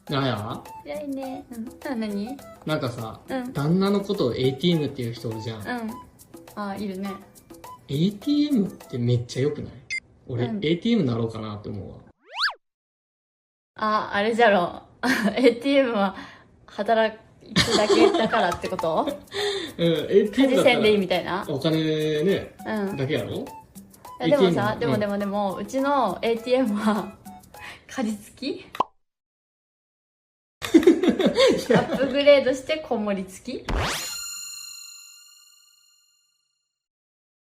なんや早いね。何？なんかさ、うん。旦那のことを ATM っていう人おるじゃん。うん。あ、いるね。ATM ってめっちゃ良くない？俺、うん。ATM なろうかなって思うわ。あ、あれじゃろ。ATM は働くだけだからってこと？うん、家 ATM だった事せんでいいみらたいな。お金ね、うん。だけやろ？いやでも ATM さ、でもうんでもでも、うちの ATM は家事付き？アップグレードしてこもり付き？